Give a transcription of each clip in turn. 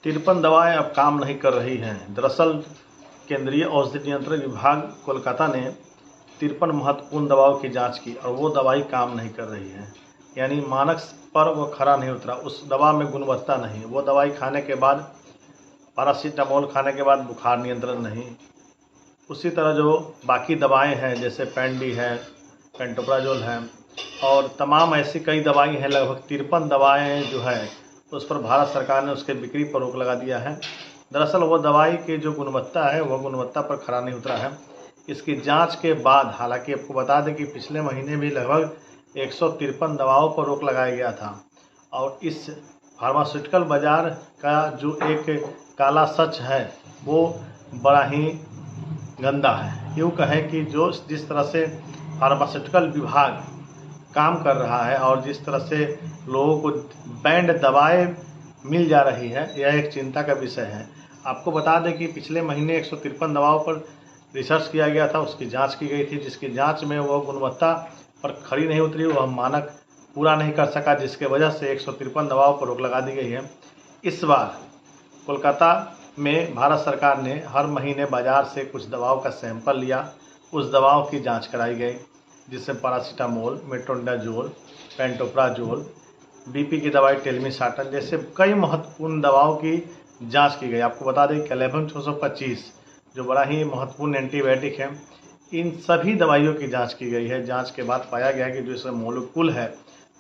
53 दवाएं अब काम नहीं कर रही हैं। दरअसल केंद्रीय औषधि नियंत्रण विभाग कोलकाता ने 53 महत्वपूर्ण दवाओं की जांच की और वो दवाई काम नहीं कर रही है, यानी मानक पर वो खरा नहीं उतरा। उस दवा में गुणवत्ता नहीं। वो दवाई खाने के बाद, पैरासीटामोल खाने के बाद बुखार नियंत्रण नहीं। उसी तरह जो बाकी दवाएं हैं जैसे पेंडी है, पेंटोप्राजोल है और तमाम ऐसी कई दवाई हैं, लगभग 53 दवाएं जो है उस पर भारत सरकार ने उसके बिक्री पर रोक लगा दिया है। दरअसल वो दवाई की जो गुणवत्ता है वह गुणवत्ता पर खरा नहीं उतरा है। इसकी जांच के बाद, हालांकि आपको बता दें कि पिछले महीने भी लगभग 153 दवाओं पर रोक लगाया गया था और इस फार्मास्यूटिकल बाज़ार का जो एक काला सच है वो बड़ा ही गंदा है। यूँ कहें कि जिस तरह से फार्मास्यूटिकल विभाग काम कर रहा है और जिस तरह से लोगों को बैंड दवाएं मिल जा रही है, यह एक चिंता का विषय है। आपको बता दें कि पिछले महीने 153 दवाओं पर रिसर्च किया गया था, उसकी जांच की गई थी, जिसकी जांच में वह गुणवत्ता पर खरी नहीं उतरी, वह मानक पूरा नहीं कर सका, जिसके वजह से 153 दवाओं पर रोक लगा दी गई है। इस बार कोलकाता में भारत सरकार ने हर महीने बाज़ार से कुछ दवाओं का सैंपल लिया, उस दवाओं की जांच कराई गई, जिसमें पैरासीटामोल, मेट्रोनिडाजोल, पेंटोप्राजोल, बीपी की दवाई टेलमिसाटन जैसे कई महत्वपूर्ण दवाओं की जांच की गई। आपको बता दें कैलेबम 625 जो बड़ा ही महत्वपूर्ण एंटीबायोटिक है, इन सभी दवाइयों की जांच की गई है। जांच के बाद पाया गया कि जो इसमें मोलिक्यूल है,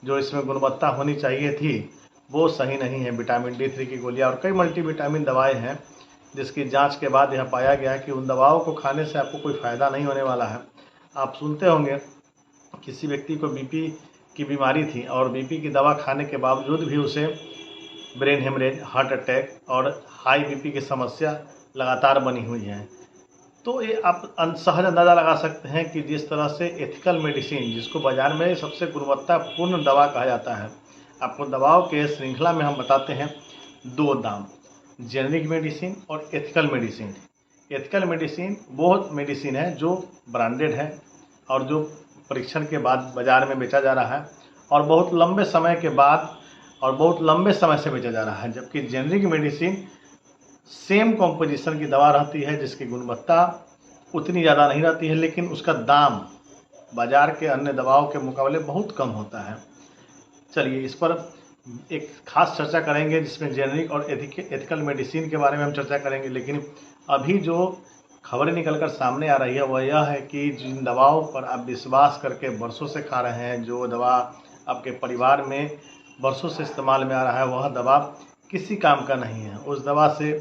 जो इसमें गुणवत्ता होनी चाहिए थी, वो सही नहीं है। विटामिन D3 की गोलियां और कई मल्टीविटामिन दवाएं हैं, जिसकी जांच के बाद यह पाया गया कि उन दवाओं को खाने से आपको कोई फ़ायदा नहीं होने वाला है। आप सुनते होंगे किसी व्यक्ति को बीपी की बीमारी थी और बीपी की दवा खाने के बावजूद भी उसे ब्रेन हेमरेज, हार्ट अटैक और हाई बीपी की समस्या लगातार बनी हुई है। तो ये आप सहज अंदाज़ा लगा सकते हैं कि जिस तरह से एथिकल मेडिसिन, जिसको बाज़ार में सबसे गुणवत्तापूर्ण दवा कहा जाता है, आपको दवाओं के श्रृंखला में हम बताते हैं दो दाम, जेनरिक मेडिसिन और एथिकल मेडिसिन। एथिकल मेडिसिन वो मेडिसिन है जो ब्रांडेड है और जो परीक्षण के बाद बाज़ार में बेचा जा रहा है और बहुत लंबे समय के बाद और बहुत लंबे समय से बेचा जा रहा है, जबकि जेनरिक मेडिसिन सेम कॉम्पोजिशन की दवा रहती है, जिसकी गुणवत्ता उतनी ज़्यादा नहीं रहती है, लेकिन उसका दाम बाज़ार के अन्य दवाओं के मुकाबले बहुत कम होता है। चलिए इस पर एक खास चर्चा करेंगे, जिसमें जेनरिक और एथिकल मेडिसिन के बारे में हम चर्चा करेंगे। लेकिन अभी जो खबरें निकलकर सामने आ रही है वह यह है कि जिन दवाओं पर आप विश्वास करके बरसों से खा रहे हैं, जो दवा आपके परिवार में बरसों से इस्तेमाल में आ रहा है, वह दवा किसी काम का नहीं है। उस दवा से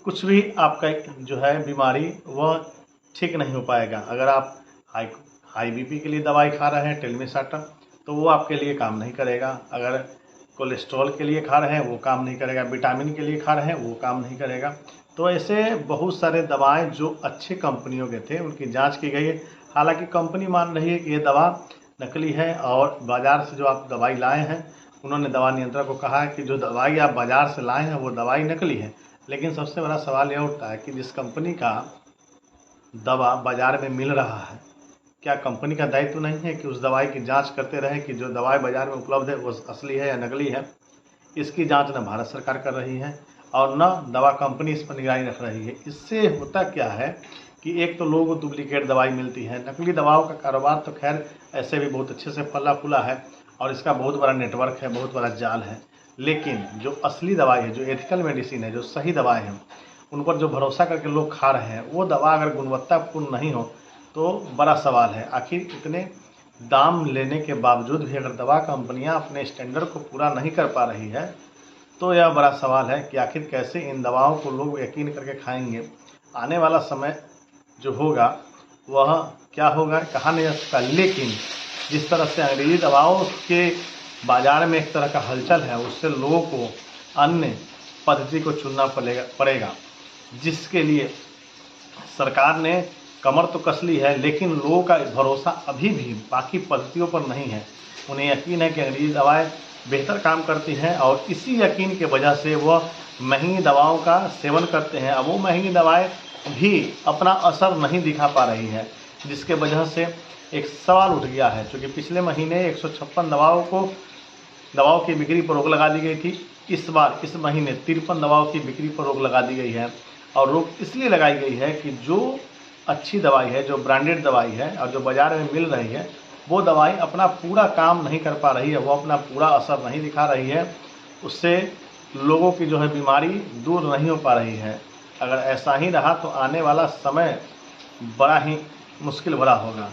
कुछ भी आपका जो है बीमारी वह ठीक नहीं हो पाएगा। अगर आप हाई बीपी के लिए दवाई खा रहे हैं टेलमिसाटन, तो वो आपके लिए काम नहीं करेगा। अगर कोलेस्ट्रॉल के लिए खा रहे हैं वो काम नहीं करेगा। विटामिन के लिए खा रहे हैं वो काम नहीं करेगा। तो ऐसे बहुत सारे दवाएं जो अच्छे कंपनियों के थे उनकी जांच की गई है। हालांकि कंपनी मान रही है कि ये दवा नकली है और बाज़ार से जो आप दवाई लाए हैं, उन्होंने दवा नियंत्रक को कहा है कि जो दवाई आप बाज़ार से लाए हैं वो दवाई नकली है। लेकिन सबसे बड़ा सवाल यह उठता है कि जिस कंपनी का दवा बाज़ार में मिल रहा है, क्या कंपनी का दायित्व तो नहीं है कि उस दवाई की जांच करते रहें कि जो दवाई बाज़ार में उपलब्ध है वो असली है या नकली है। इसकी जांच न भारत सरकार कर रही है और न दवा कंपनी इस पर निगरानी रख रही है। इससे होता क्या है कि एक तो लोगों को डुप्लीकेट दवाई मिलती है। नकली दवाओं का कारोबार तो खैर ऐसे भी बहुत अच्छे से फला फूला है और इसका बहुत बड़ा नेटवर्क है, बहुत बड़ा जाल है। लेकिन जो असली दवाई है, जो एथिकल मेडिसिन है, जो सही दवाएँ हैं, उन पर जो भरोसा करके लोग खा रहे हैं, वो दवा अगर गुणवत्तापूर्ण नहीं हो तो बड़ा सवाल है। आखिर इतने दाम लेने के बावजूद भी अगर दवा कंपनियां अपने स्टैंडर्ड को पूरा नहीं कर पा रही है, तो यह बड़ा सवाल है कि आखिर कैसे इन दवाओं को लोग यकीन करके खाएंगे। आने वाला समय जो होगा वह क्या होगा कहा नहीं जा सकता। लेकिन जिस तरह से अंग्रेजी दवाओं के बाज़ार में एक तरह का हलचल है, उससे लोगों को अन्य पद्धति को चुनना पड़ेगा, जिसके लिए सरकार ने कमर तो कस ली है, लेकिन लोगों का भरोसा अभी भी बाकी पद्धतियों पर नहीं है। उन्हें यकीन है कि अंग्रेजी दवाएं बेहतर काम करती हैं और इसी यकीन के वजह से वह महंगी दवाओं का सेवन करते हैं। अब वो महंगी दवाएं भी अपना असर नहीं दिखा पा रही है, जिसके वजह से एक सवाल उठ गया है। क्योंकि पिछले महीने 156 दवाओं की बिक्री पर रोक लगा दी गई थी इस बार इस महीने 53 दवाओं की बिक्री पर रोक लगा दी गई है। और रोक इसलिए लगाई गई है कि जो अच्छी दवाई है, जो ब्रांडेड दवाई है और जो बाज़ार में मिल रही है, वो दवाई अपना पूरा काम नहीं कर पा रही है, वो अपना पूरा असर नहीं दिखा रही है, उससे लोगों की जो है बीमारी दूर नहीं हो पा रही है। अगर ऐसा ही रहा तो आने वाला समय बड़ा ही मुश्किल भरा होगा।